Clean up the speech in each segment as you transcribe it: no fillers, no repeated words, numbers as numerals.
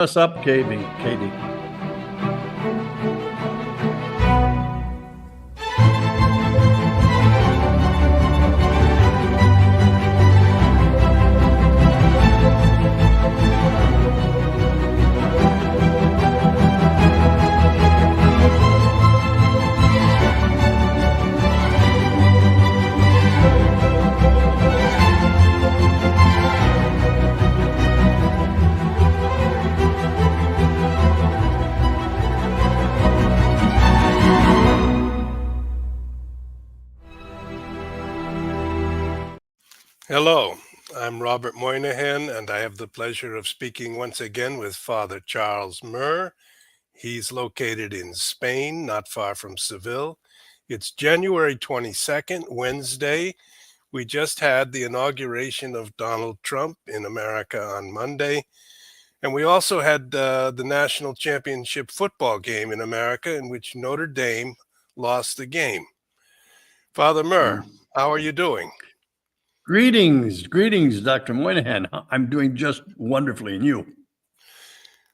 What's up, Katie? Hello, I'm Robert Moynihan, and I have the pleasure of speaking once again with Father Charles Murr. He's located in Spain, not far from Seville. It's January 22nd, Wednesday. We just had the inauguration of Donald Trump in America on Monday, and we also had the national championship football game in America in which Notre Dame lost the game. Father Murr, how are you doing? Greetings, Dr. Moynihan. I'm doing just wonderfully, and you?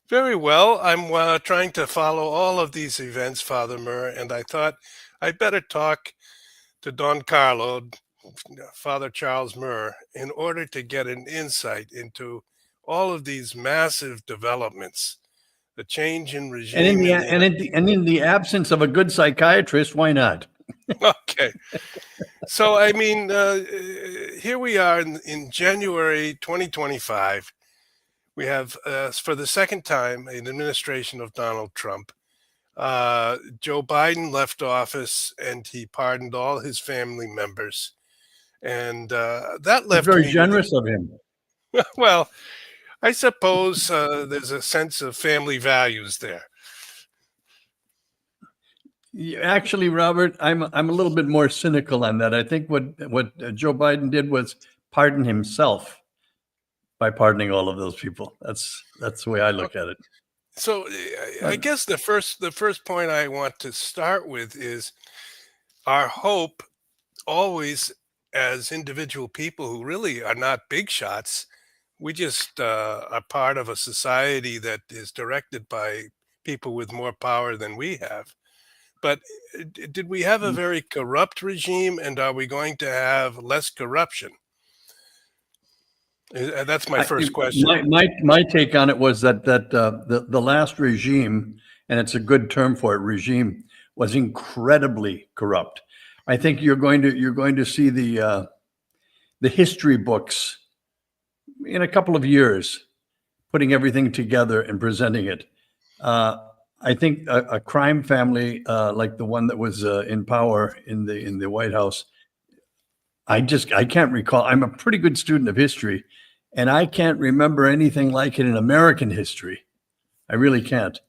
Very well. I'm trying to follow all of these events, Father Murr, and I thought I'd better talk to Don Carlo, Father Charles Murr, in order to get an insight into all of these massive developments, the change in regime. And in the absence of a good psychiatrist, why not? Okay. So, I mean, here we are in January 2025. We have, for the second time, an administration of Donald Trump. Joe Biden left office and he pardoned all his family members. And that left Very me generous of him. well, I suppose there's a sense of family values there. Actually, Robert, I'm a little bit more cynical on that. I think what Joe Biden did was pardon himself by pardoning all of those people. That's the way I look at it. So I guess the first point I want to start with is our hope always as individual people who really are not big shots. We just are part of a society that is directed by people with more power than we have. But did we have a very corrupt regime, and are we going to have less corruption? That's my first question. My take on it was that the last regime, and it's a good term for it, regime, was incredibly corrupt. I think you're going to see the history books in a couple of years, putting everything together and presenting it. I think a crime family like the one that was in power in the White House, I can't recall. I'm a pretty good student of history, and I can't remember anything like it in American history. I really can't.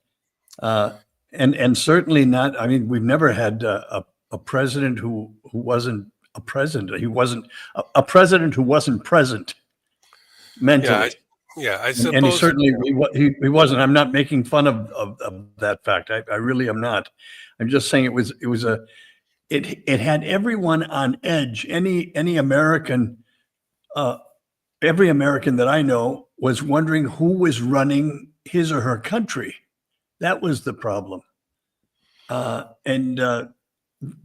And certainly not. I mean, we've never had a president who wasn't a president. He wasn't a president who wasn't present mentally. Yeah, I suppose. And he certainly he wasn't. I'm not making fun of that fact. I really am not. I'm just saying it had everyone on edge. Any American, every American that I know was wondering who was running his or her country. That was the problem. And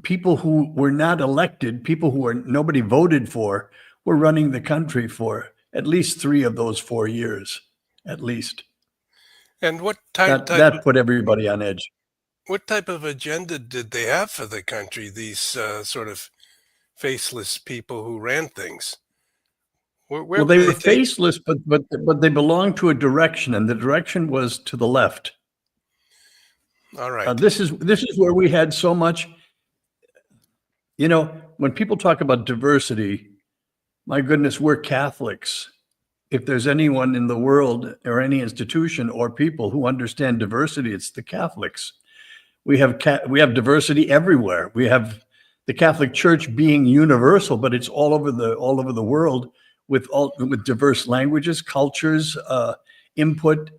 people who were not elected, people who nobody voted for, were running the country for at least 3 of those 4 years, at least. And what type that put everybody on edge. What type of agenda did they have for the country? These sort of faceless people who ran things. Well, they were faceless, but they belonged to a direction, and the direction was to the left. All right. This is where we had so much. You know, when people talk about diversity, my goodness, we're Catholics. If there's anyone in the world or any institution or people who understand diversity, it's the Catholics. We have diversity everywhere. We have the Catholic Church being universal, but it's all over the world with diverse languages, cultures, input,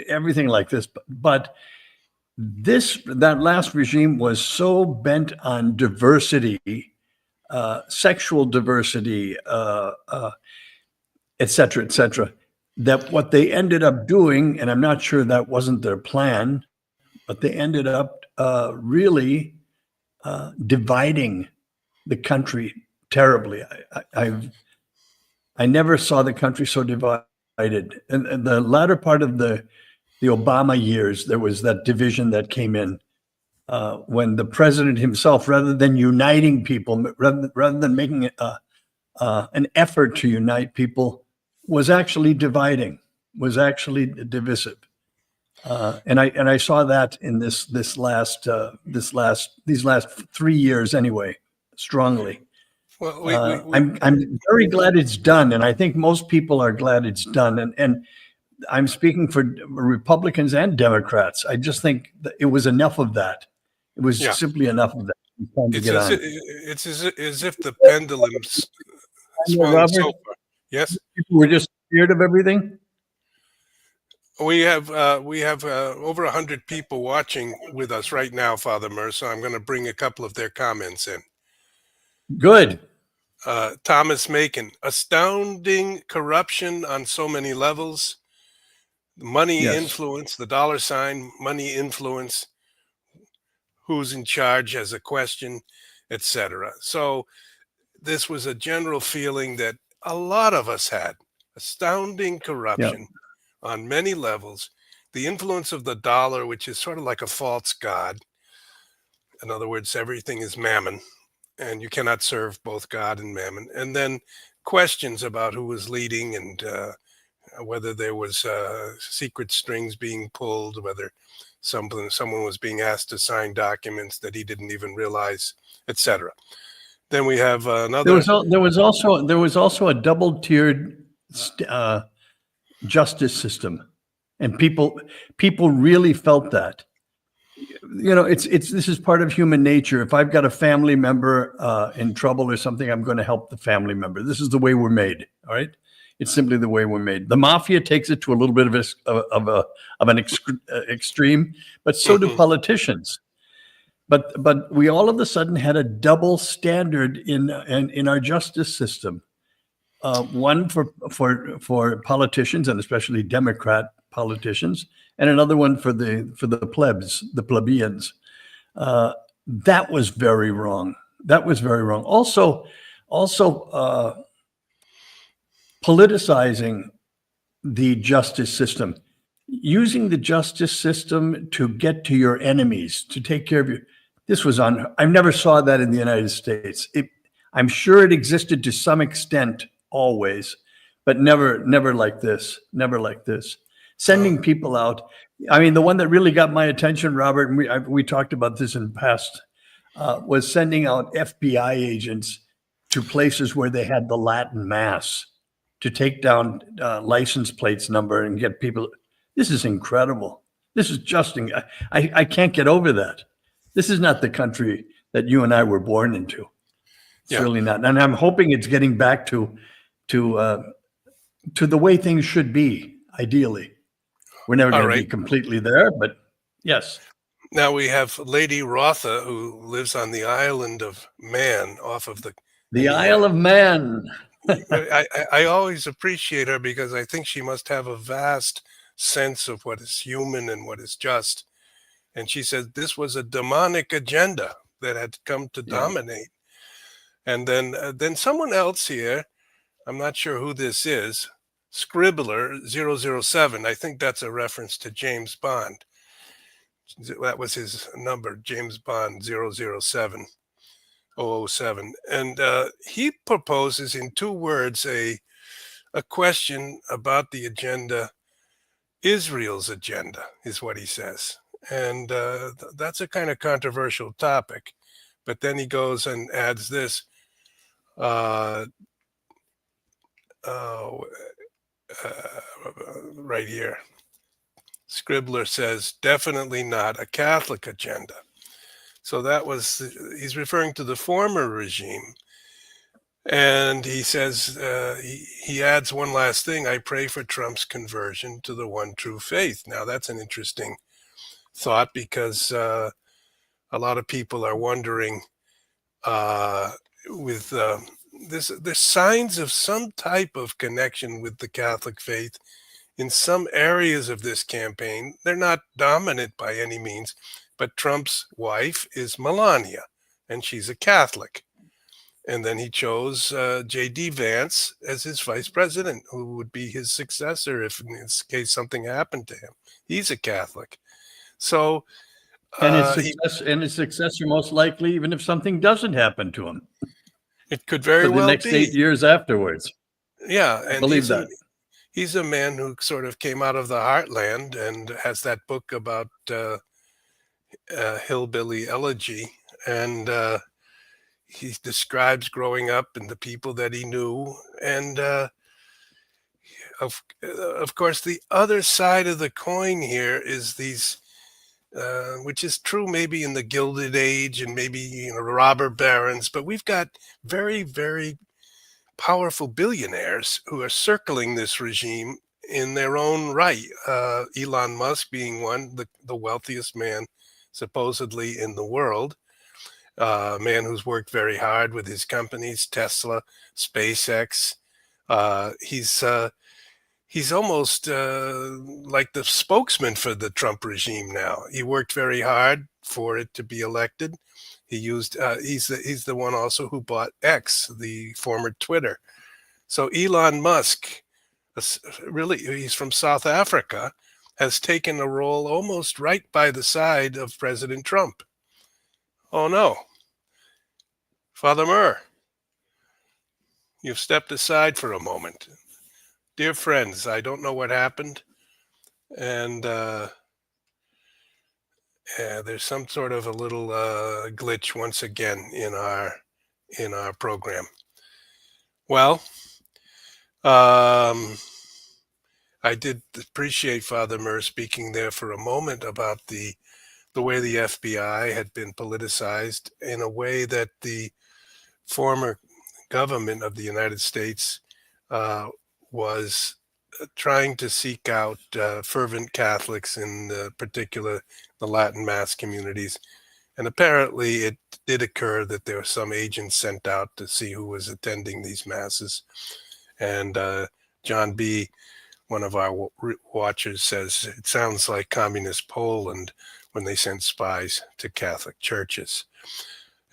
everything like this. But that last regime was so bent on diversity, sexual diversity, et cetera, that what they ended up doing, and I'm not sure that wasn't their plan, but they ended up really dividing the country terribly. I never saw the country so divided. And the latter part of the Obama years, there was that division that came in when the president himself, rather than uniting people, rather than making an effort to unite people, was actually dividing, was actually divisive. And I saw that in these last 3 years anyway, strongly. Well, I'm very glad it's done, and I think most people are glad it's done. And I'm speaking for Republicans and Democrats. I just think that it was enough of that. It was yeah, simply enough of that. It's time to it's get as on. it's as if the pendulums swung so Robert, far. Yes, people were just scared of everything. we have over 100 people watching with us right now, Father Murr. So I'm going to bring a couple of their comments in. Good. Thomas Macon, astounding corruption on so many levels. Money Yes. influence, the dollar sign, money influence, who's in charge as a question, etc. So this was a general feeling that a lot of us had. Astounding corruption on many levels. The influence of the dollar, which is sort of like a false god. In other words, everything is mammon, and you cannot serve both God and mammon. And then questions about who was leading and whether there was secret strings being pulled, whether someone was being asked to sign documents that he didn't even realize, etc. Then we have another. There was also a double-tiered justice system, and people really felt that. You know, this is part of human nature. If I've got a family member in trouble or something, I'm going to help the family member. This is the way we're made. All right, it's simply the way we're made. The mafia takes it to a little bit of an extreme, but so do politicians. But we all of a sudden had a double standard in our justice system. One for politicians, and especially Democrat politicians, and another one for the plebs, the plebeians. That was very wrong. That was very wrong. Also, politicizing the justice system, using the justice system to get to your enemies, to take care of you. This was I never saw that in the United States. I'm sure it existed to some extent always, but never like this. Never like this. Sending people out. I mean, the one that really got my attention, Robert, and we talked about this in the past, was sending out FBI agents to places where they had the Latin Mass to take down license plates number and get people. This is incredible. This is just, I can't get over that. This is not the country that you and I were born into. It's really not. And I'm hoping it's getting back to the way things should be, ideally. We're never going to be completely there, but yes. Now we have Lady Rotha, who lives on the island of Man, off of the Isle of Man. I always appreciate her because I think she must have a vast sense of what is human and what is just. And she said this was a demonic agenda that had come to dominate. And then someone else here, I'm not sure who this is, Scribbler 007. I think that's a reference to James Bond. That was his number, James Bond 007. 007. And he proposes in 2 words a question about the agenda. Israel's agenda is what he says. And that's a kind of controversial topic. But then he goes and adds this. Right here. Scribbler says, definitely not a Catholic agenda. So he's referring to the former regime. And he says, he adds one last thing, I pray for Trump's conversion to the one true faith. Now, that's an interesting thought because a lot of people are wondering there's signs of some type of connection with the Catholic faith in some areas of this campaign, they're not dominant by any means, but Trump's wife is Melania, and she's a Catholic. And then he chose J.D. Vance as his vice president, who would be his successor if, in this case, something happened to him. He's a Catholic. So And he, his successor, most likely, even if something doesn't happen to him it could for very the well next 8 be. years afterwards. Yeah, I and believe that. he's a man who sort of came out of the heartland and has that book about hillbilly elegy, and he describes growing up and the people that he knew, and of course the other side of the coin here is these, which is true maybe in the Gilded Age and maybe robber barons, but we've got very, very powerful billionaires who are circling this regime in their own right. Elon Musk being one, the wealthiest man supposedly in the world, a man who's worked very hard with his companies, Tesla, SpaceX. He's almost like the spokesman for the Trump regime now. He worked very hard for it to be elected. He's the one also who bought X, the former Twitter. So Elon Musk, really, he's from South Africa, has taken a role almost right by the side of President Trump. Oh no, Father Murr, you've stepped aside for a moment. Dear friends, I don't know what happened, and there's some sort of a little glitch once again in our program. Well, I did appreciate Father Murr speaking there for a moment about the way the FBI had been politicized in a way that the former government of the United States was trying to seek out fervent Catholics, in particular the Latin Mass communities. And apparently it did occur that there were some agents sent out to see who was attending these masses. And John B., one of our watchers, says it sounds like communist Poland when they sent spies to Catholic churches.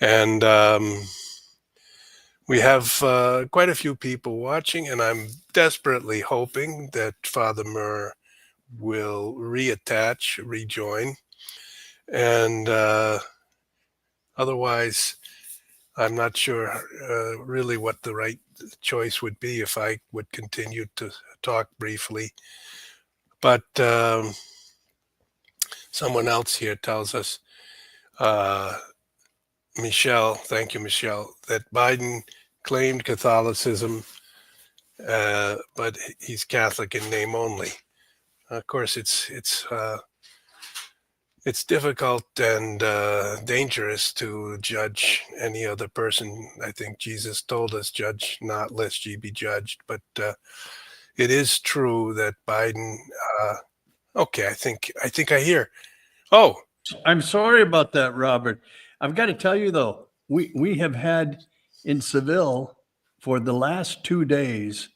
And we have quite a few people watching, and I'm desperately hoping that Father Murr will rejoin. And otherwise, I'm not sure really what the right choice would be if I would continue to talk briefly. But someone else here tells us, Michelle, thank you, Michelle, that Biden claimed Catholicism, but he's Catholic in name only. Of course, it's difficult and dangerous to judge any other person. I think Jesus told us, "Judge not, lest ye be judged." But it is true that Biden. Okay, I think I hear. Oh, I'm sorry about that, Robert. I've got to tell you though, we have had in Seville for the last 2 days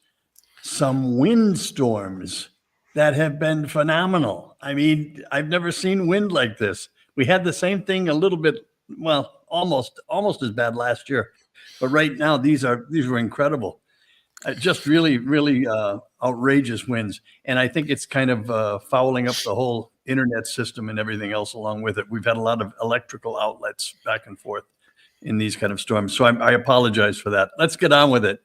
some windstorms that have been phenomenal. I mean, I've never seen wind like this. We had the same thing a little bit, well, almost as bad last year, but right now these were incredible. Just really, really outrageous winds, and I think it's kind of fouling up the whole internet system and everything else along with it. We've had a lot of electrical outlets back and forth in these kind of storms, so I apologize for that. Let's get on with it.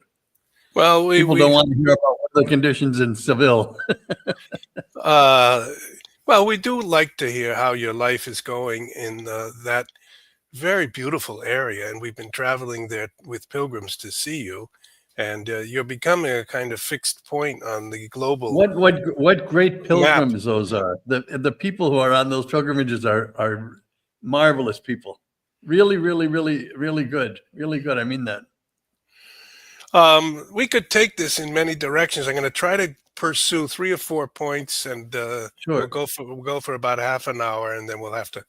well, People don't want to hear about weather conditions in Seville. well, we do like to hear how your life is going in that very beautiful area, and we've been traveling there with pilgrims to see you, and you're becoming a kind of fixed point on the global What great map. pilgrims those are. The people who are on those pilgrimages are marvelous people. Really, really, really, really good. Really good. I mean that. We could take this in many directions. I'm going to try to pursue 3 or 4 points, and Sure. we'll go for about half an hour, and then we'll have to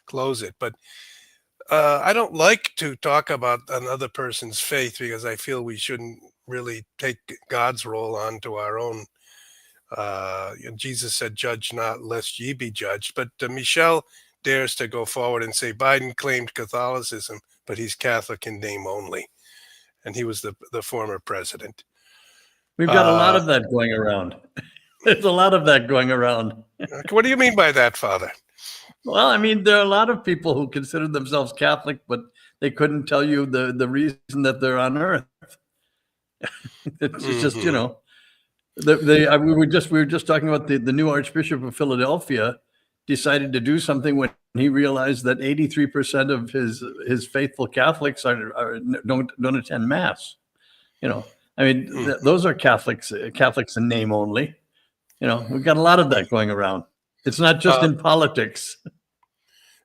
close it. But I don't like to talk about another person's faith because I feel we shouldn't really take God's role onto our own Jesus said, "Judge not, lest ye be judged." But Michel dares to go forward and say Biden claimed Catholicism, but he's Catholic in name only, and he was the former president. We've got a lot of that going around. There's a lot of that going around. What do you mean by that, Father? Well, I mean, there are a lot of people who consider themselves Catholic, but they couldn't tell you the reason that they're on Earth. It's just, you know, we were just talking about the new Archbishop of Philadelphia decided to do something when he realized that 83% of his faithful Catholics don't attend Mass. You know, I mean, those are Catholics in name only. You know, we've got a lot of that going around. It's not just in politics.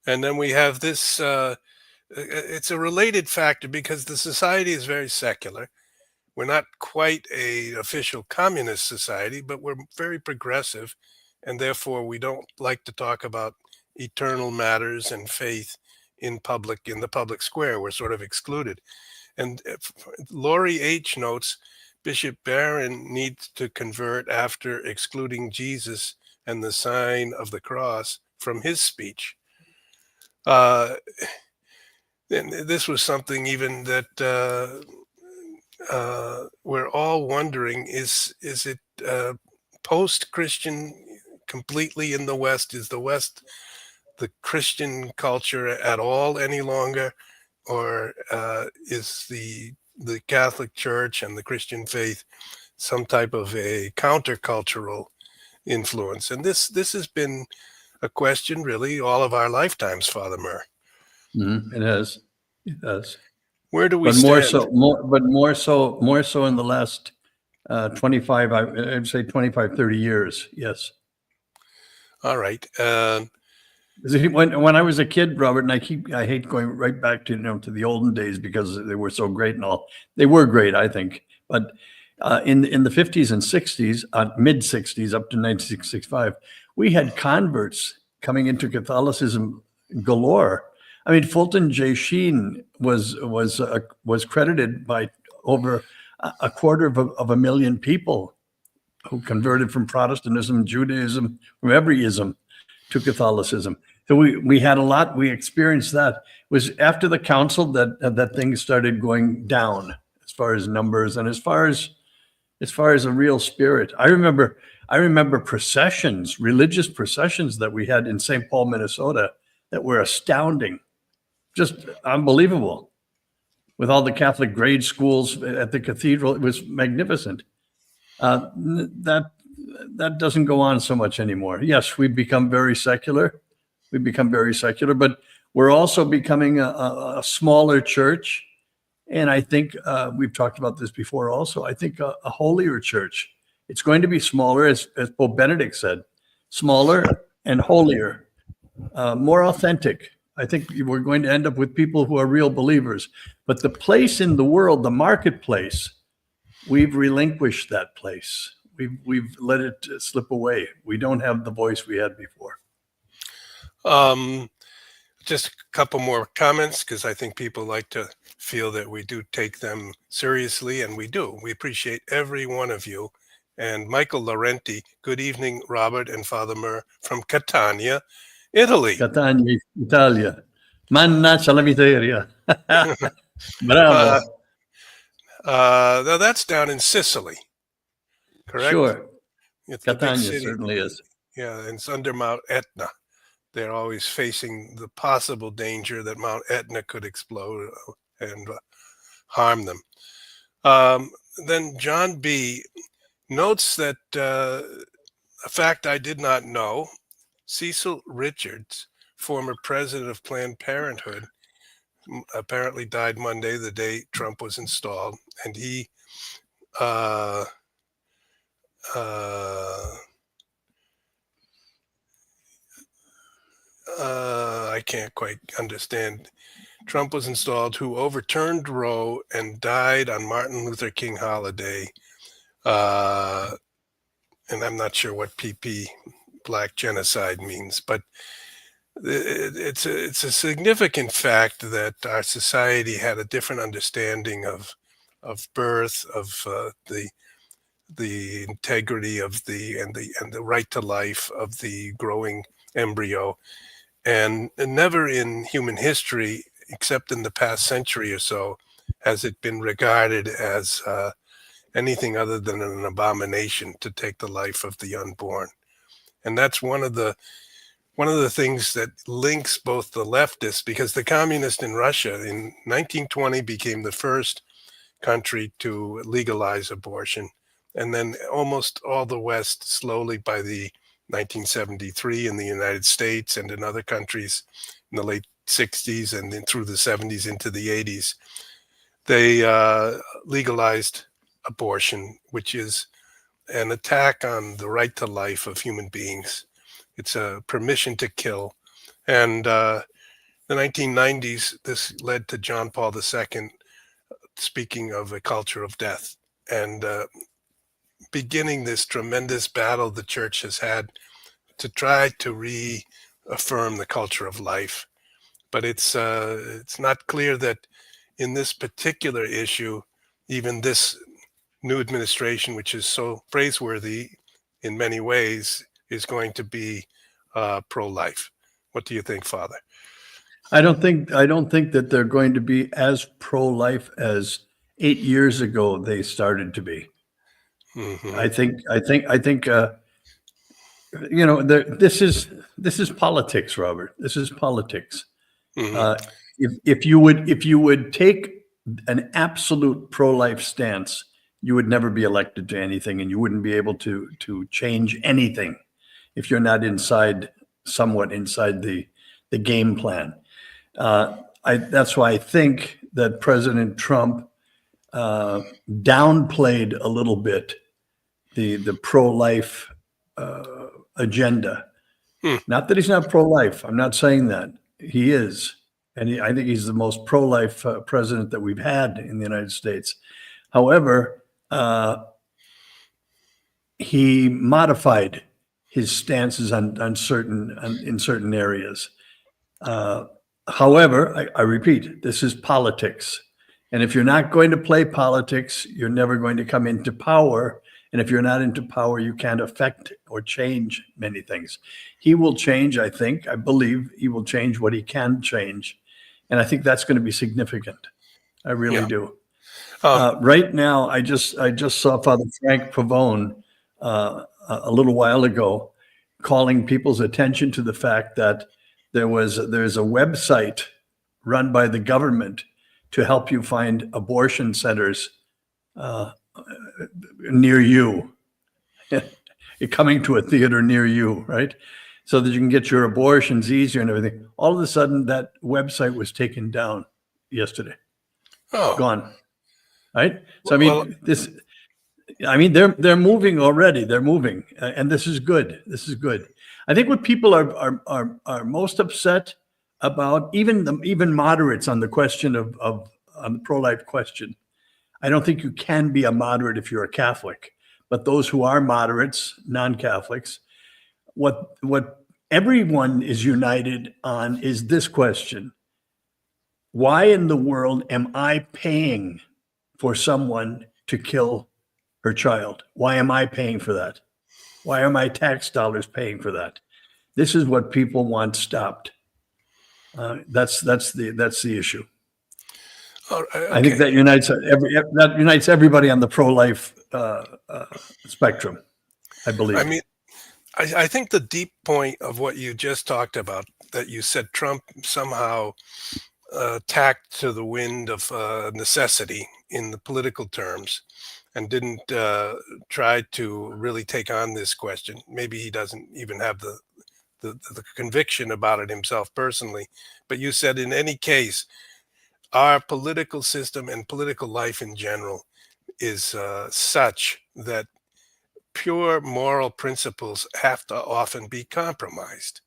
And then we have this, it's a related factor because the society is very secular. We're not quite a official communist society, but we're very progressive. And therefore, we don't like to talk about eternal matters and faith in the public square. We're sort of excluded. And Laurie H. notes, Bishop Barron needs to convert after excluding Jesus and the sign of the cross from his speech. And this was something even that we're all wondering, is it post-Christian completely in the West? Is the West the Christian culture at all any longer? Or is the Catholic Church and the Christian faith some type of a countercultural influence? And this has been a question really all of our lifetimes, Father Murr. It has. It has. Where do we But stand? more so in the last 25, I'd say 25, 30 years. Yes. All right. When I was a kid, Robert, and I hate going right back to to the olden days because they were so great and all. They were great, I think. But in the 50s and 60s, mid 60s up to 1965, we had converts coming into Catholicism galore. I mean, Fulton J. Sheen was credited by over a quarter of a million people who converted from Protestantism, Judaism, from every ism to Catholicism. So we had a lot. We experienced that. It was after the council that things started going down as far as numbers and as far as a real spirit. I remember processions, religious processions that we had in St. Paul, Minnesota, that were astounding. Just unbelievable. With all the Catholic grade schools at the cathedral, it was magnificent. That doesn't go on so much anymore. Yes, we've become very secular. But we're also becoming a smaller church. And I think we've talked about this before also. I think a holier church. It's going to be smaller, as Pope Benedict said, smaller and holier, more authentic. I think we're going to end up with people who are real believers. But the place in the world, the marketplace, we've relinquished that place. We've let it slip away. We don't have the voice we had before. Just a couple more comments, because I think people like to feel that we do take them seriously, and we do. We appreciate every one of you. And Michael Laurenti, good evening, Robert and Father Murr from Catania, Italy. Catania, Italia. Mannaggia la miseria. Bravo. Now that's down in Sicily, correct? Sure. It's Catania the big city. certainly is. Yeah, and it's under Mount Etna. They're always facing the possible danger that Mount Etna could explode and harm them. Then John B. notes that a fact I did not know, Cecil Richards, former president of Planned Parenthood, apparently died Monday, the day Trump was installed, and he I can't quite understand. Trump was installed, who overturned Roe and died on Martin Luther King holiday. And I'm not sure what PP, Black genocide, means, but it's a significant fact that our society had a different understanding of birth, of the integrity of the right to life of the growing embryo. And never in human history, except in the past century or so, has it been regarded as anything other than an abomination to take the life of the unborn. And that's one of the things that links both the leftists, because the communists in Russia in 1920 became the first country to legalize abortion. And then almost all the West, slowly by the 1973 in the United States and in other countries in the late 60s and then through the 70s into the 80s, they legalized abortion, which is an attack on the right to life of human beings. It's a permission to kill. And the 1990s, this led to John Paul II speaking of a culture of death and beginning this tremendous battle the church has had to try to reaffirm the culture of life. But it's not clear that in this particular issue, even this new administration, which is so praiseworthy in many ways, is going to be pro-life. What do you think, Father? I don't think that they're going to be as pro-life as 8 years ago they started to be. Mhm. I think this is politics, Robert. This is politics. Mhm. If you would take an absolute pro-life stance, you would never be elected to anything, and you wouldn't be able to change anything if you're not somewhat inside the game plan. That's why I think that President Trump downplayed a little bit the pro-life agenda. Hmm. Not that he's not pro-life. I'm not saying that. He is. And I think he's the most pro-life president that we've had in the United States. However, he modified his stances in certain areas. However, I repeat, this is politics. And if you're not going to play politics, you're never going to come into power. And if you're not into power, you can't affect or change many things. He will change, I believe he will change what he can change. And I think that's going to be significant. I really Yeah. do. Um, Right now, I just saw Father Frank Pavone a little while ago calling people's attention to the fact that there's a website run by the government to help you find abortion centers near you. You're coming to a theater near you, right? So that you can get your abortions easier and everything. All of a sudden, that website was taken down yesterday. oh, Gone. Right? So well, they're moving already. They're moving, and this is good. This is good. I think what people are most upset about, even moderates on the question of on the pro-life question. I don't think you can be a moderate if you're a Catholic, but those who are moderates, non-Catholics, what everyone is united on is this question: why in the world am I paying for someone to kill her child? Why am I paying for that? Why are my tax dollars paying for that? This is what people want stopped. That's the issue. I think okay. that unites everybody on the pro-life spectrum. I I believe. mean, I think the deep point of what you just talked about, that you said Trump somehow tacked to the wind of necessity in the political terms and didn't try to really take on this question. Maybe he doesn't even have the conviction about it himself personally. But you said in any case, our political system and political life in general is such that pure moral principles have to often be compromised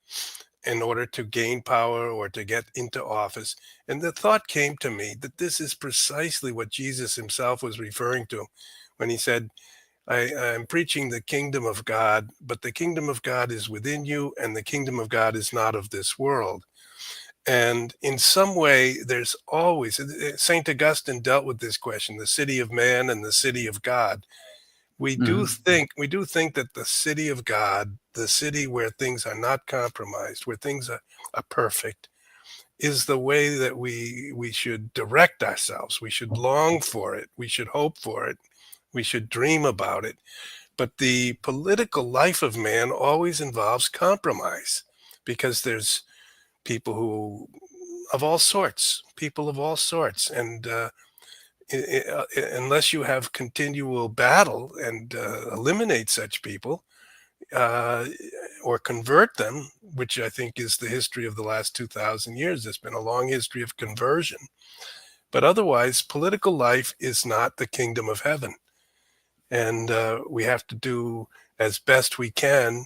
in order to gain power or to get into office. And the thought came to me that this is precisely what Jesus himself was referring to when he said, I'm preaching the kingdom of God, but the kingdom of God is within you, and the kingdom of God is not of this world. And in some way, there's always, St. Augustine dealt with this question, the city of man and the city of God. We do think that the city of God, the city where things are not compromised, where things are perfect, is the way that we should direct ourselves. We should long for it. We should hope for it. We should dream about it. But the political life of man always involves compromise, because there's people who of all sorts, people of all sorts, and unless you have continual battle and eliminate such people, uh, or convert them, which I think is the history of the last 2,000 years. There's been a long history of conversion. But otherwise, political life is not the kingdom of heaven. And we have to do as best we can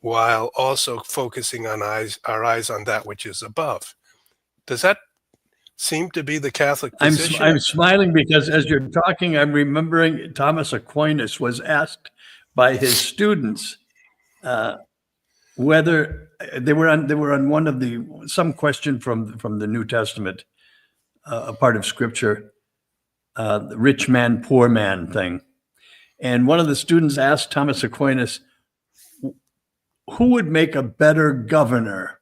while also focusing on our eyes on that which is above. Does that seem to be the Catholic position? I'm smiling because as you're talking, I'm remembering Thomas Aquinas was asked by his students whether they were on one of some question from the New Testament, a part of Scripture, the rich man, poor man thing. And one of the students asked Thomas Aquinas, who would make a better governor,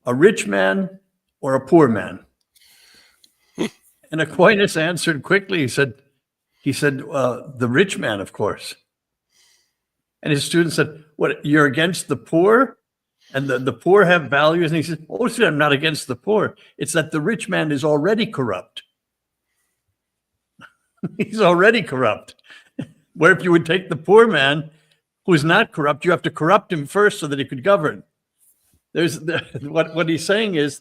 a rich man or a poor man? And Aquinas answered quickly. He said, the rich man, of course. And his students said, what, you're against the poor? And the poor have values? And he said, oh, I'm not against the poor. It's that the rich man is already corrupt. He's already corrupt. Where if you would take the poor man who's not corrupt, you have to corrupt him first so that he could govern. What he's saying is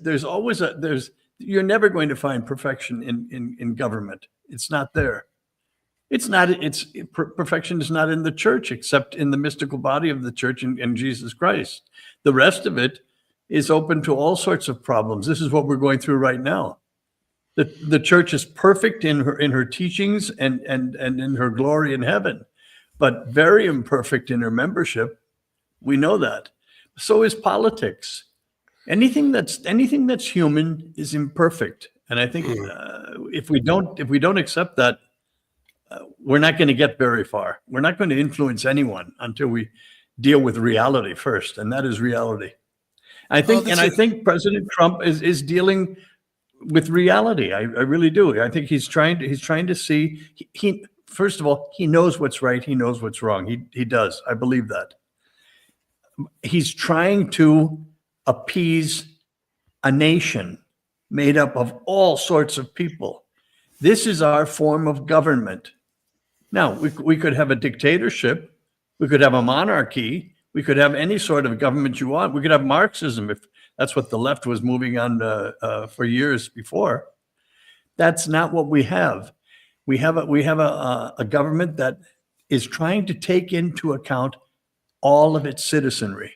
you're never going to find perfection in government. It's not there. Perfection is not in the church, except in the mystical body of the church and Jesus Christ. The rest of it is open to all sorts of problems. This is what we're going through right now. The church is perfect in her teachings and in her glory in heaven, but very imperfect in her membership. We know that. So is politics. Anything that's human is imperfect, and I think if we don't accept that, we're not going to get very far. We're not going to influence anyone until we deal with reality first, and that is reality. I think President Trump is dealing with reality. I really do. I think he's trying to see. He first of all, he knows what's right. He knows what's wrong. He does. I believe that. He's trying to appease a nation made up of all sorts of people. This is our form of government. Now, we could have a dictatorship. We could have a monarchy. We could have any sort of government you want. We could have Marxism if that's what the left was moving on for years before. That's not what we have. We have a government that is trying to take into account all of its citizenry.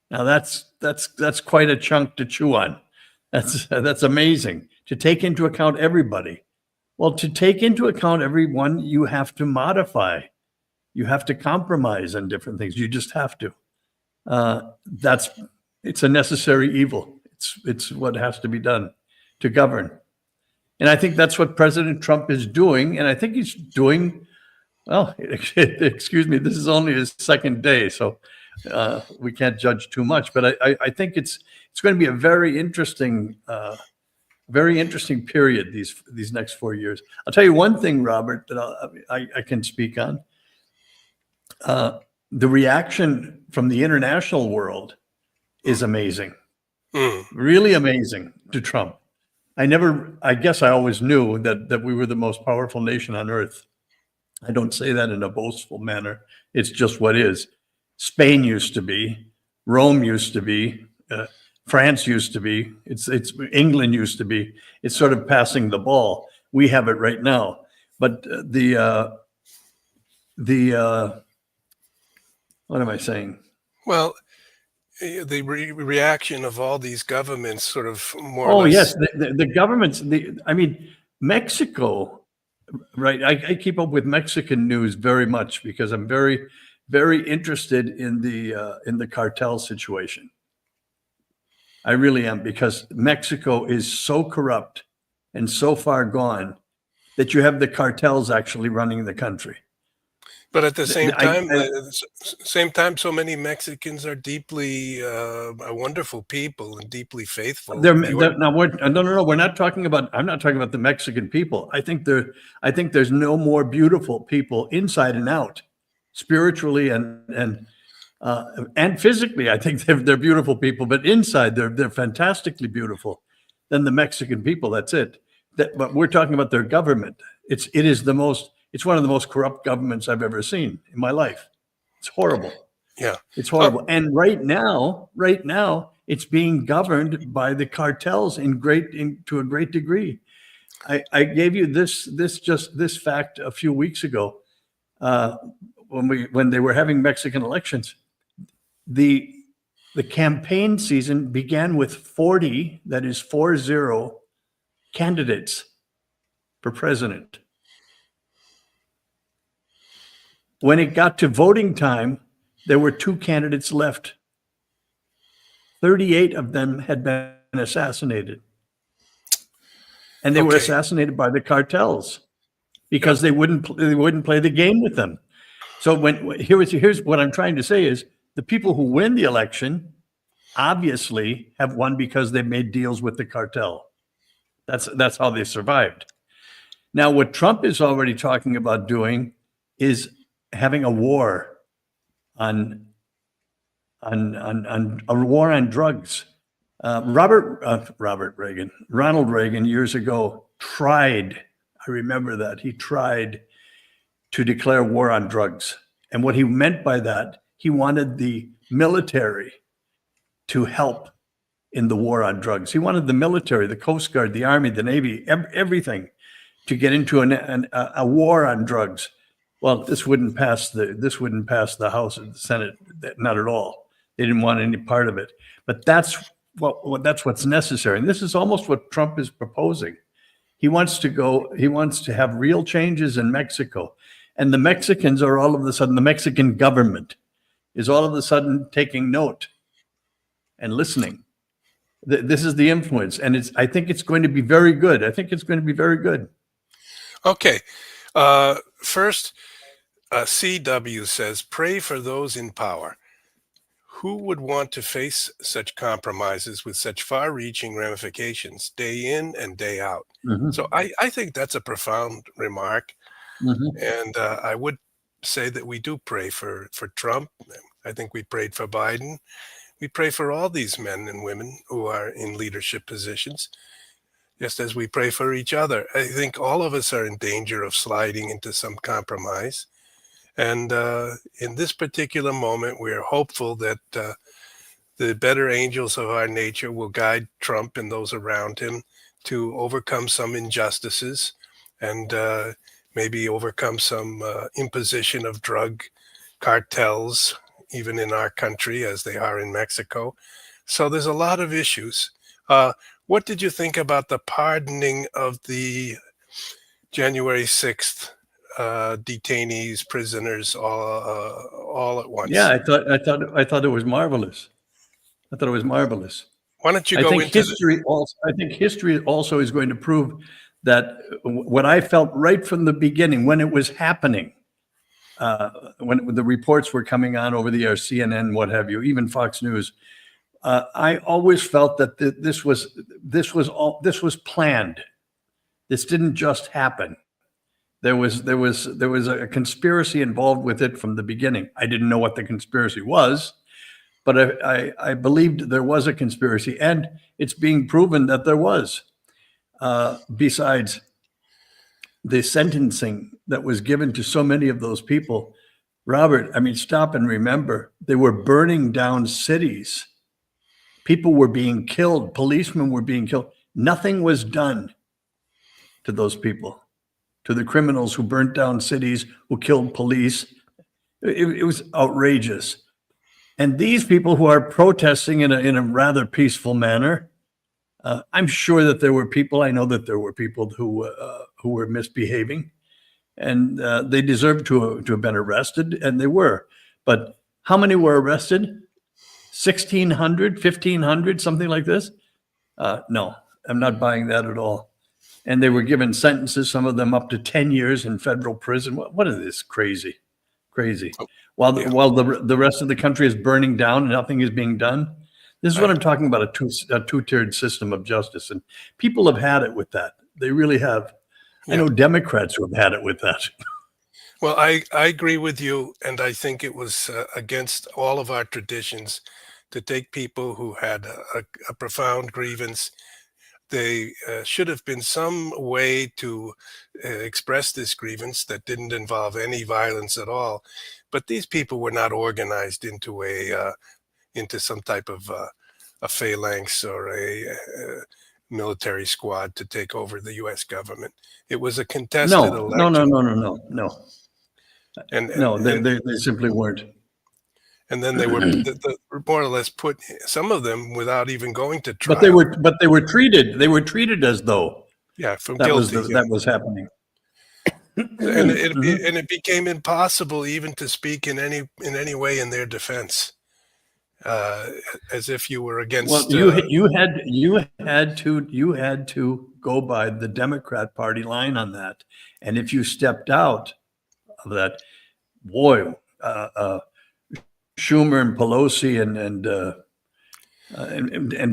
Now that's quite a chunk to chew on. That's amazing, to take into account everybody. Well, to take into account everyone, you have to modify. You have to compromise on different things. You just have to. It's a necessary evil. It's what has to be done to govern. And I think that's what President Trump is doing. And I think he's doing, well, excuse me, this is only his second day, so we can't judge too much. But I think it's going to be a very interesting period, these next 4 years. I'll tell you one thing, Robert, that I can speak on. The reaction from the international world is amazing, really amazing to Trump. I guess I always knew that we were the most powerful nation on earth. I don't say that in a boastful manner. It's just what is. Spain used to be, Rome used to be, France used to be, it's England used to be. It's sort of passing the ball. We have it right now. But what am I saying? Well, the reaction of all these governments sort of more or Oh, less. yes, the governments, Mexico, right? I keep up with Mexican news very much because I'm very, very interested in the cartel situation. I really am, because Mexico is so corrupt and so far gone that you have the cartels actually running the country. But at the same time, so many Mexicans are deeply wonderful people and deeply faithful. Now no, we're not talking about. I'm not talking about the Mexican people. I think there's no more beautiful people inside and out, spiritually and physically. I think they're beautiful people, but inside they're fantastically beautiful than the Mexican people. That's it. But we're talking about their government. It's one of the most corrupt governments I've ever seen in my life. It's horrible. Yeah. It's horrible. And right now, it's being governed by the cartels to a great degree. I gave you this fact a few weeks ago when they were having Mexican elections. The campaign season began with 40 candidates for president. When it got to voting time, there were 2 candidates left. 38 of them had been assassinated. And they were assassinated by the cartels because they wouldn't play the game with them. So here's what I'm trying to say is the people who win the election obviously have won because they made deals with the cartel. That's how they survived. Now, what Trump is already talking about doing is having a war on drugs. Ronald Reagan years ago tried, I remember that, he tried to declare war on drugs. And what he meant by that, he wanted the military to help in the war on drugs. He wanted the military, the Coast Guard, the Army, the Navy, everything to get into a war on drugs. Well, this wouldn't pass the House and the Senate, not at all. They didn't want any part of it. But that's what's necessary. And this is almost what Trump is proposing. He wants to have real changes in Mexico. And the Mexicans are all of a sudden, the Mexican government is all of a sudden taking note and listening. This is the influence. And I think it's going to be very good. Okay. First, CW says, pray for those in power. Who would want to face such compromises with such far-reaching ramifications day in and day out? Mm-hmm. So I think that's a profound remark. Mm-hmm. And I would say that we do pray for Trump. I think we prayed for Biden. We pray for all these men and women who are in leadership positions, just as we pray for each other. I think all of us are in danger of sliding into some compromise. And in this particular moment, we are hopeful that the better angels of our nature will guide Trump and those around him to overcome some injustices and maybe overcome some imposition of drug cartels, even in our country, as they are in Mexico. So there's a lot of issues. What did you think about the pardoning of the January 6th detainees, prisoners, all at once? Yeah, I thought it was marvelous. Why don't you go into history? I think history also is going to prove that what I felt right from the beginning, when it was happening, when the reports were coming on over the air, CNN, what have you, even Fox News, I always felt that this was planned. This didn't just happen. There was a conspiracy involved with it from the beginning. I didn't know what the conspiracy was, but I believed there was a conspiracy, and it's being proven that there was. Besides the sentencing that was given to so many of those people, Robert, I mean, stop and remember, they were burning down cities. People were being killed. Policemen were being killed. Nothing was done to those people, to the criminals who burnt down cities, who killed police. It was outrageous. And these people who are protesting in a rather peaceful manner, I'm sure that there were people, I know that there were people who were misbehaving, and they deserved to have been arrested, and they were. But how many were arrested? 1,600, 1,500, something like this? No, I'm not buying that at all. And they were given sentences, some of them up to 10 years in federal prison. What is this crazy? Crazy. Oh, While yeah, the rest of the country is burning down and nothing is being done. This is what right. I'm talking about, a two-tiered system of justice. And people have had it with that. They really have. I Yeah. know Democrats who have had it with that. Well, I agree with you, and I think it was against all of our traditions to take people who had a profound grievance. They should have been some way to express this grievance that didn't involve any violence at all. But these people were not organized into into some type of a phalanx or a military squad to take over the U.S. government. It was a contested No, no, no, election, no, no, no, no, and and no. and They simply weren't. and then they were more or less put, some of them, without even going to But trial. they were treated. They were treated as though Yeah, from guilty. Yeah. that was happening. Mhm. And it became impossible even to speak in any way in their defense, uh, as if you were Well, against. you had to go by the Democrat Party line on that, and if you stepped out of that, boy, Schumer and Pelosi and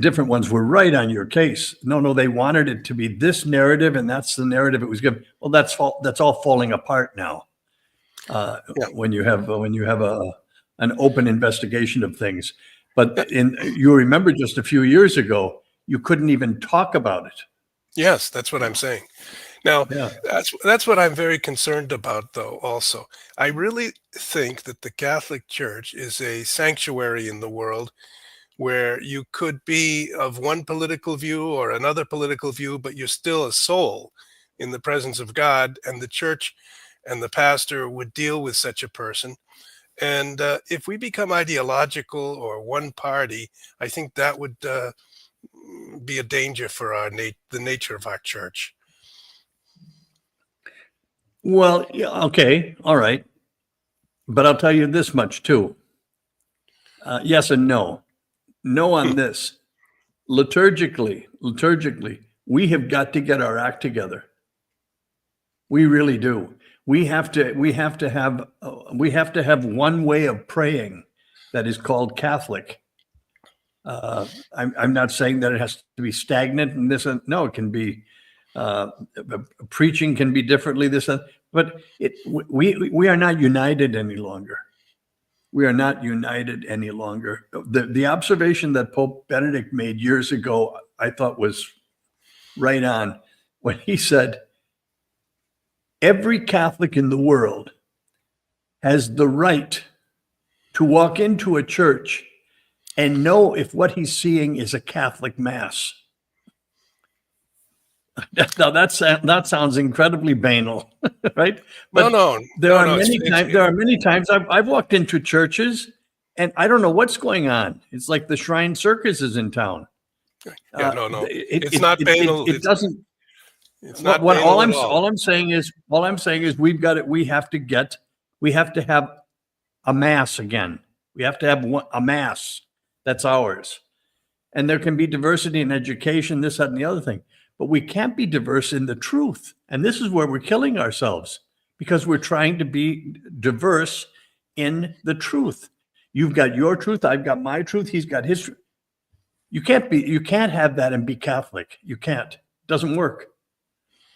different ones were right on your case. No, they wanted it to be this narrative, and that's the narrative it was given. Well, that's all falling apart now. Yeah, When you have an open investigation of things, but yeah, you remember just a few years ago, you couldn't even talk about it. yes, that's what I'm saying. Now, Yeah. that's what I'm very concerned about, though. Also, I really think that the Catholic Church is a sanctuary in the world where you could be of one political view or another political view, but you're still a soul in the presence of God, and the church and the pastor would deal with such a person. And if we become ideological or one party, I think that would be a danger for the nature of our church. Well, yeah, okay, all right, but I'll tell you this much too. Yes and no. No on Hmm. this. Liturgically, we have got to get our act together. We really do. We have to have one way of praying that is called Catholic. I'm not saying that it has to be stagnant and this. No, it can be. Uh, Preaching can be differently. But we are not united any longer. We are not united any longer. The observation that Pope Benedict made years ago, I thought was right on, when he said, every Catholic in the world has the right to walk into a church and know if what he's seeing is a Catholic mass. Now that sounds incredibly banal, right? No, But no, there no, are no. many times I've walked into churches and I don't know what's going on. It's like the Shrine Circus is in town. Yeah, no, no. It, It's it, not it, it, banal. it doesn't. It's What, not what banal at all. all I'm saying is we have to have a mass again. We have to have a mass that's ours. And there can be diversity in education, this, that, and the other thing. But we can't be diverse in the truth. And this is where we're killing ourselves because we're trying to be diverse in the truth. You've got your truth, I've got my truth, he's got his truth. You can't have that and be Catholic. You can't. It doesn't work.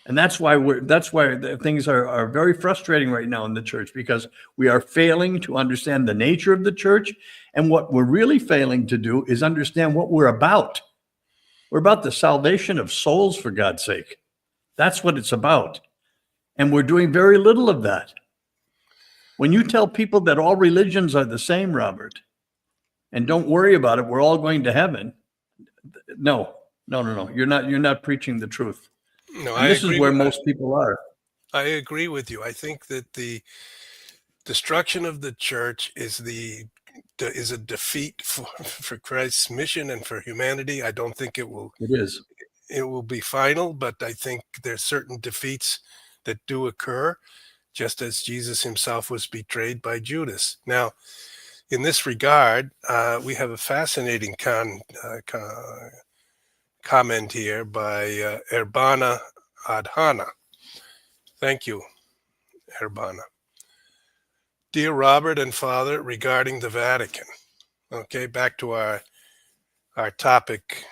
And that's why things are very frustrating right now in the church because we are failing to understand the nature of the church. And what we're really failing to do is understand what we're about. We're about the salvation of souls, for God's sake. That's what it's about. And we're doing very little of that. When you tell people that all religions are the same, Robert, and don't worry about it, we're all going to heaven. No. You're not preaching the truth. No, And this is where most people are. I agree with you. I think that the destruction of the church is a defeat for Christ's mission and for humanity. I don't think It is. it will be final, but I think there's certain defeats that do occur, just as Jesus himself was betrayed by Judas. Now, in this regard, we have a fascinating comment here by Urbana Adhana. Thank you, Urbana. Dear Robert and Father, regarding the Vatican. Okay, back to our topic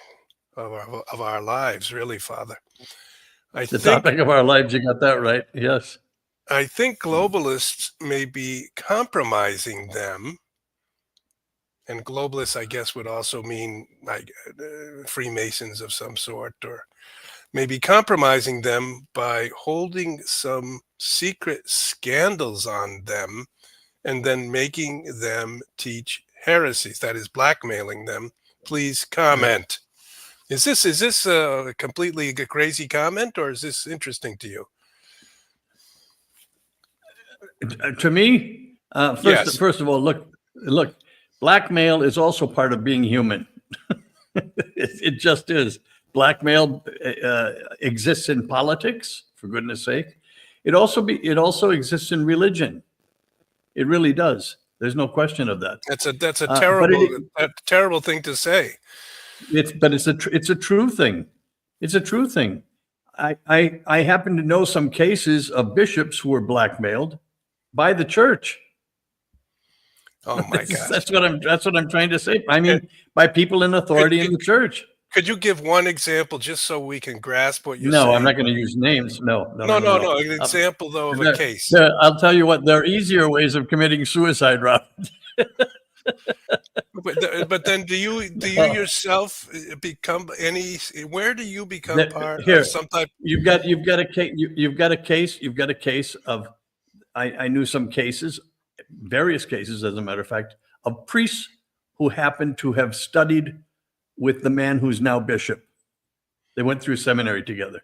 of our lives, really, Father. I The think topic of our lives, you got that right. Yes. I think globalists may be compromising them, and globalists, I guess, would also mean like Freemasons of some sort, or maybe compromising them by holding some secret scandals on them and then making them teach heresies, that is, blackmailing them. Please comment. Is this a completely crazy comment, or is this interesting to you? To me, Yes. first of all, look, blackmail is also part of being human. It just is. Blackmail exists in politics, for goodness sake. It also exists in religion. It really does. There's no question of that. That's a But terrible thing to say. it's a true thing. It's a true thing. I happen to know some cases of bishops who were blackmailed by the church. Oh my gosh. That's what I'm trying to say. I mean, by people in authority in the church. Could you give one example just so we can grasp what you're No, saying? I'm not going to use names. No. No. An example though of a case. I'll tell you what. There are easier ways of committing suicide, Rob. But then do you yourself become any? Where do you become part Here, of some type? You've got a case of. I knew some cases, various cases, as a matter of fact, of priests who happened to have studied with the man who's now bishop. They went through seminary together,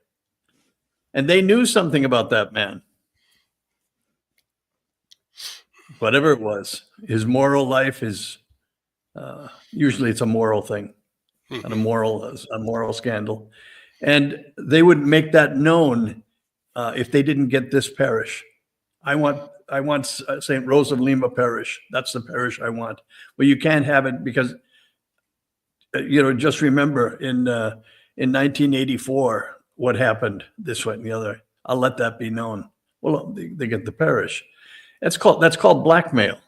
and they knew something about that man. Whatever it was, his moral life is usually it's a moral thing, and a moral scandal, and they would make that known if they didn't get this parish. I want St. Rose of Lima parish. That's the parish I want. Well, you can't have it because just remember in 1984 what happened this way and the other. I'll let that be known. Well, they get the parish. That's called blackmail,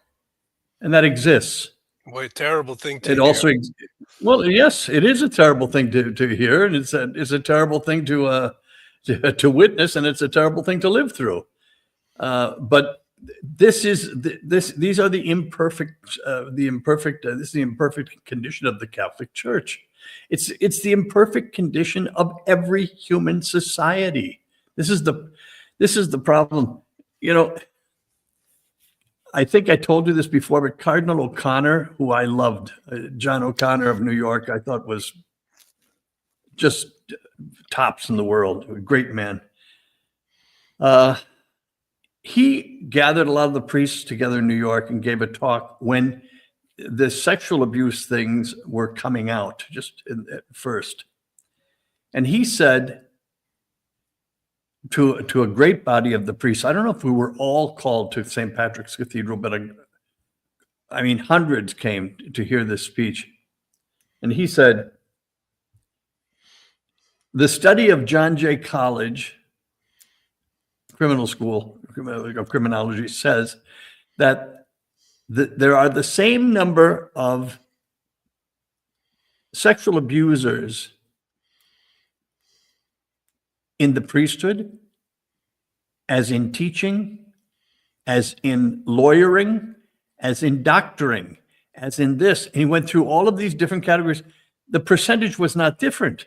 and that exists. What a terrible thing to It hear. also, well, yes, it is a terrible thing to hear, and it's a terrible thing to witness, and it's a terrible thing to live through. But these are the imperfect. This is the imperfect condition of the Catholic Church. It's the imperfect condition of every human society. This is the problem. I think I told you this before, but Cardinal O'Connor, who I loved, John O'Connor of New York, I thought was just tops in the world, a great man. He gathered a lot of the priests together in New York and gave a talk when the sexual abuse things were coming out just at first. And he said to a great body of the priests, I don't know if we were all called to St. Patrick's Cathedral, but I mean, hundreds came to hear this speech. And he said, the study of John Jay College Criminal School of Criminology says that there are the same number of sexual abusers in the priesthood as in teaching, as in lawyering, as in doctoring, as in this. And he went through all of these different categories. The percentage was not different.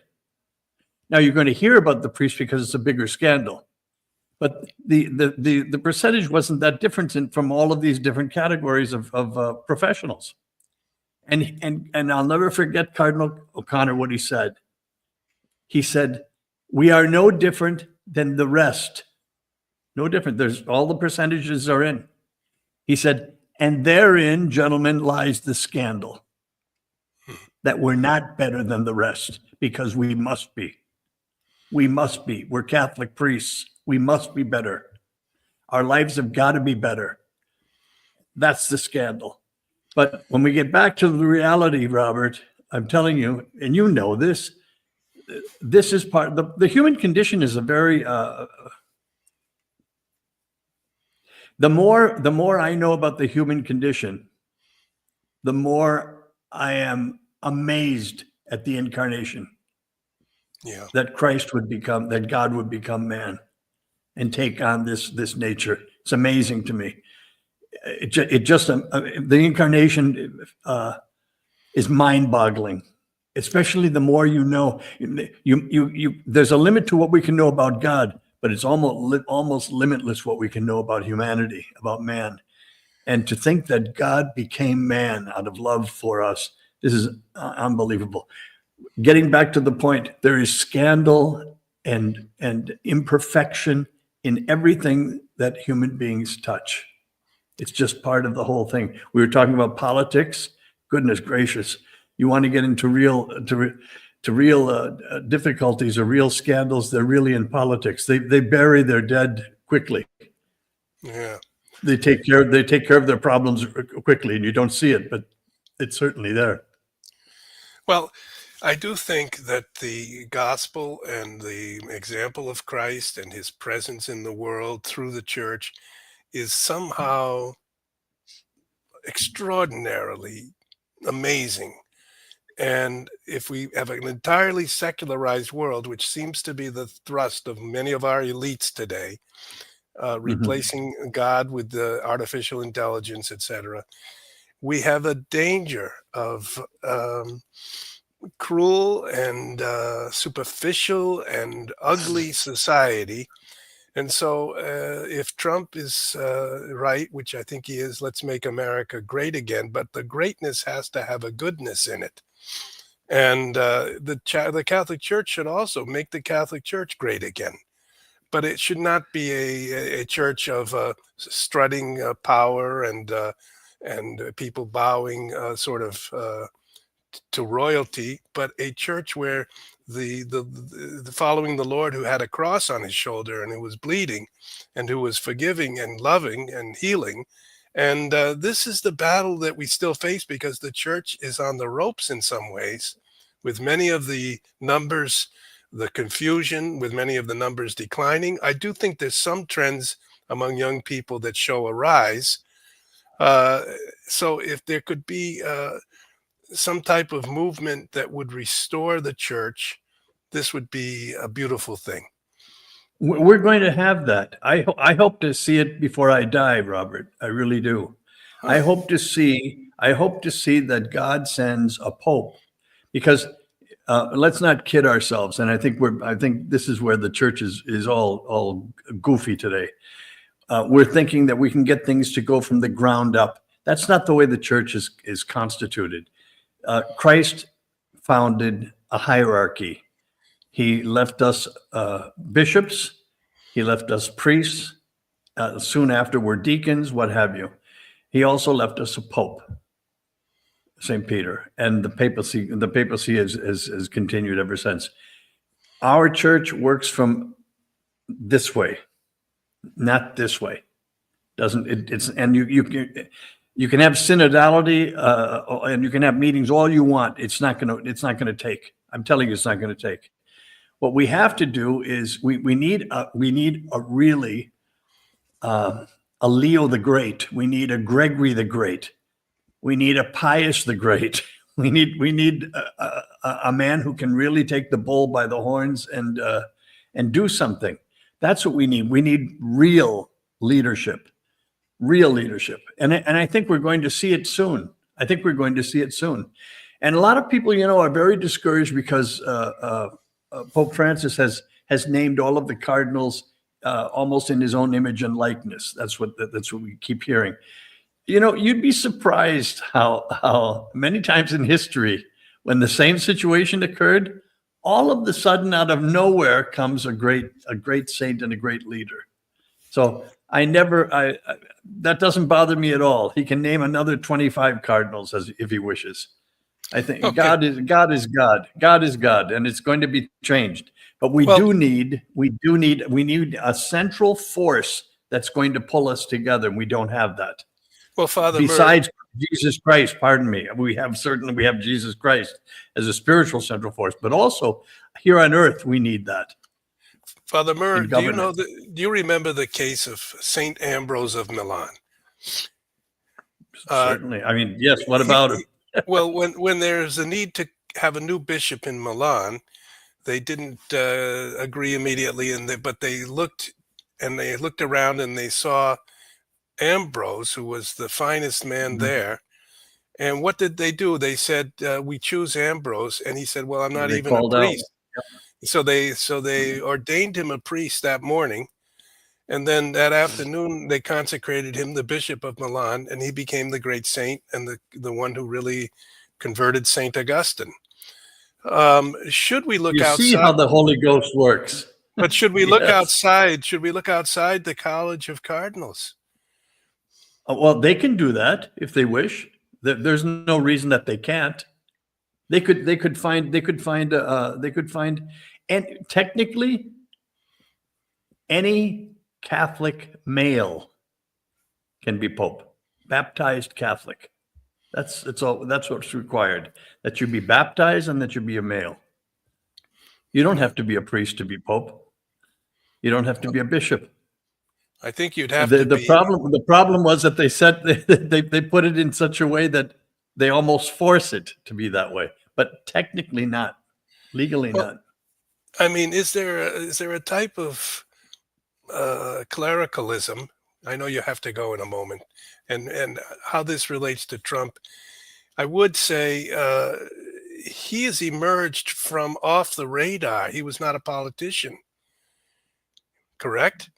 Now you're going to hear about the priest because it's a bigger scandal. But the percentage wasn't that different from all of these different categories of professionals. And I'll never forget Cardinal O'Connor, what he said. He said, we are no different than the rest. No different. There's all the percentages are in. He said, and therein, gentlemen, lies the scandal. That we're not better than the rest because we must be. We must be. We're Catholic priests. We must be better. Our lives have got to be better. That's the scandal. But when we get back to the reality, Robert, I'm telling you, and you know this, this is part of the human condition is a very, The more I know about the human condition, the more I am amazed at the incarnation. Yeah. That that God would become man and take on this nature. It's amazing to me. The incarnation is mind-boggling, especially the more you know. There's a limit to what we can know about God, but it's almost limitless what we can know about humanity, about man. And to think that God became man out of love for us, this is unbelievable. Getting back to the point, there is scandal and imperfection in everything that human beings touch. It's just part of the whole thing. We were talking about politics. Goodness gracious, you want to get into real difficulties or real scandals? They're really in politics. They bury their dead quickly. Yeah. They take care of their problems quickly, and you don't see it, but it's certainly there. Well, I do think that the gospel and the example of Christ and his presence in the world through the church is somehow extraordinarily amazing. And if we have an entirely secularized world, which seems to be the thrust of many of our elites today, replacing God with the artificial intelligence, etc., we have a danger of cruel and superficial and ugly society. And so if Trump is right, which I think he is, let's make America great again, but the greatness has to have a goodness in it. And the Catholic Church should also make the Catholic Church great again. But it should not be a church of strutting power and people bowing sort of to royalty, but a church where the following the Lord, who had a cross on his shoulder and who was bleeding and who was forgiving and loving and healing. And this is the battle that we still face, because the church is on the ropes in some ways, with many of the numbers, the confusion, with many of the numbers declining. I do think there's some trends among young people that show a rise. So if there could be some type of movement that would restore the church, this would be a beautiful thing. We're going to have that. I hope to see it before I die, Robert. I really do. I hope to see that God sends a pope, because let's not kid ourselves. And I think this is where the church is all goofy today. We're thinking that we can get things to go from the ground up. That's not the way the church is constituted. Christ founded a hierarchy. He left us bishops. He left us priests. Soon after, we're deacons, what have you. He also left us a pope, St. Peter, and the papacy. The papacy has continued ever since. Our church works from this way, not this way. And you can have synodality and you can have meetings all you want. It's not going to take. I'm telling you, it's not going to take. What we have to do is we need a really a Leo the Great. We need a Gregory the Great. We need a Pius the Great. We need a man who can really take the bull by the horns and do something. That's what we need. We need real leadership. And I think we're going to see it soon. And a lot of people, are very discouraged because Pope Francis has named all of the cardinals almost in his own image and likeness. That's what we keep hearing. You'd be surprised how many times in history, when the same situation occurred, all of the sudden out of nowhere comes a great saint and a great leader. So that doesn't bother me at all. He can name another 25 cardinals if he wishes. I think okay. God is God. God is God, and it's going to be changed. But we need a central force that's going to pull us together, and we don't have that. Well, Father besides Jesus Christ, pardon me, we have Jesus Christ as a spiritual central force, but also here on earth we need that. Father Murr, in government. do you remember the case of Saint Ambrose of Milan? Certainly. I mean, yes, what He, about he- him? well, when there's a need to have a new bishop in Milan, they didn't agree immediately, but they looked around and they saw Ambrose, who was the finest man Mhm. there. And what did they do? They said, "We choose Ambrose," and he said, "Well, I'm not They even a called out. priest." So they ordained him a priest that morning, and then that afternoon they consecrated him the bishop of Milan, and he became the great saint and the one who really converted Saint Augustine. Should we look You see outside? how the Holy Ghost works. But should we look Yes. outside? Should we look outside the College of Cardinals? Well, they can do that if they wish. There's no reason that they can't. They could find, and technically, any Catholic male can be Pope, baptized Catholic. That's all. That's what's required. That you be baptized and that you be a male. You don't have to be a priest to be Pope. You don't have to be a bishop. I think you'd have The, to the be. problem the problem was that they put it in such a way that they almost force it to be that way, but technically not, legally Well, not. I mean, is there a type of clericalism? I know you have to go in a moment, and how this relates to Trump. I would say he has emerged from off the radar. He was not a politician, correct?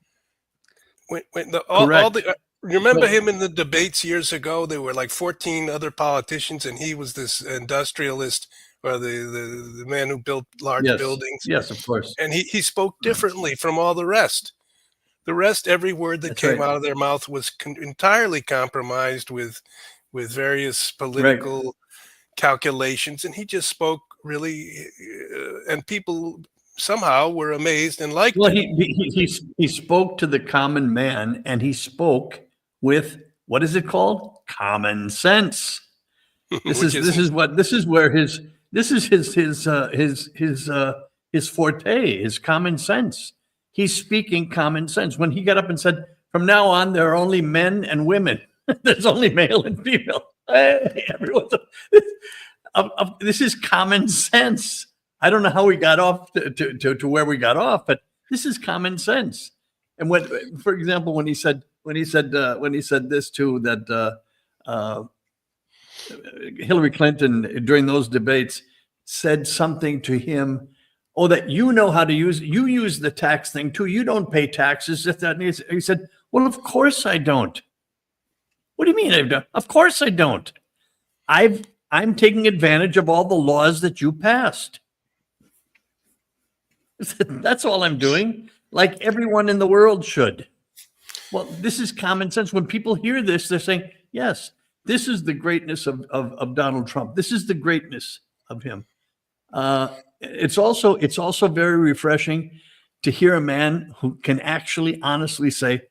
When all Correct. the remember So him in the debates years ago? There were like 14 other politicians, and he was this industrialist or the man who built large yes, buildings, yes, of course. and he spoke differently from all the rest. The rest, every word that That's came right. out of their mouth was entirely compromised with various Right. political calculations, and he just spoke really, and people somehow were amazed and liked Well, him, he spoke to the common man, and he spoke with, what is it called? Common sense. which This isn't. is what this is where this is his forte, his common sense. He's speaking common sense. When he got up and said, "From now on, there are only men and women. There's only male and female." Hey, everyone's this is common sense. I don't know how we got off to where we got off, but this is common sense. And when, for example, when he said this too, that Hillary Clinton during those debates said something to him, oh, that you know how to you use the tax thing too. You don't pay taxes. If that he said, well, of course I don't. What do you mean I don't? Of course I don't. I'm taking advantage of all the laws that you passed. That's all I'm doing. Like everyone in the world should. Well, this is common sense. When people hear this, they're saying, yes, this is the greatness of Donald Trump. This is the greatness of him. It's also very refreshing to hear a man who can actually honestly say,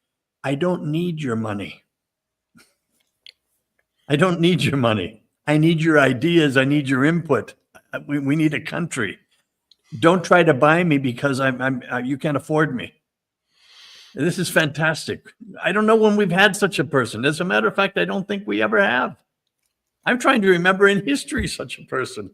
I don't need your money. I don't need your money. I need your ideas. I need your input. We need a country. Don't try to buy me because you can't afford me. This is fantastic. I don't know when we've had such a person. As a matter of fact, I don't think we ever have. I'm trying to remember in history such a person.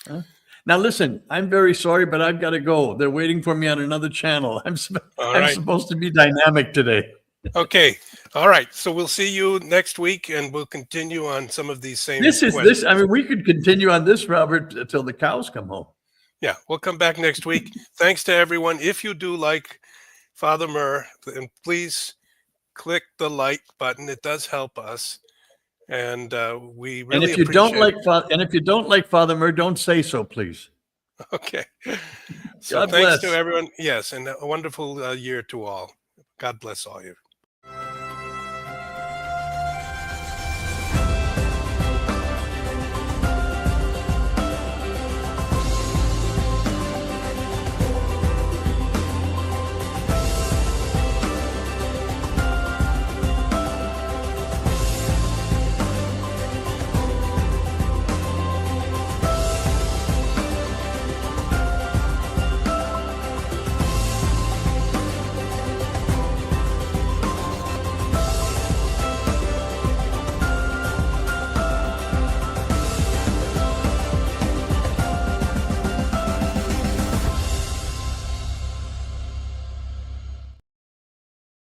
Huh? Now, listen, I'm very sorry, but I've got to go. They're waiting for me on another channel. I'm All right. supposed to be dynamic today. Okay. All right. So we'll see you next week, and we'll continue on some of these same This questions. I mean, we could continue on this, Robert, until the cows come home. Yeah, we'll come back next week. Thanks to everyone. If you do like Father Murr, then please click the like button. It does help us, and we really And if you appreciate don't like Father Murr, don't say so, please. Okay. So God thanks bless. to everyone. Yes, and a wonderful year to all. God bless all you.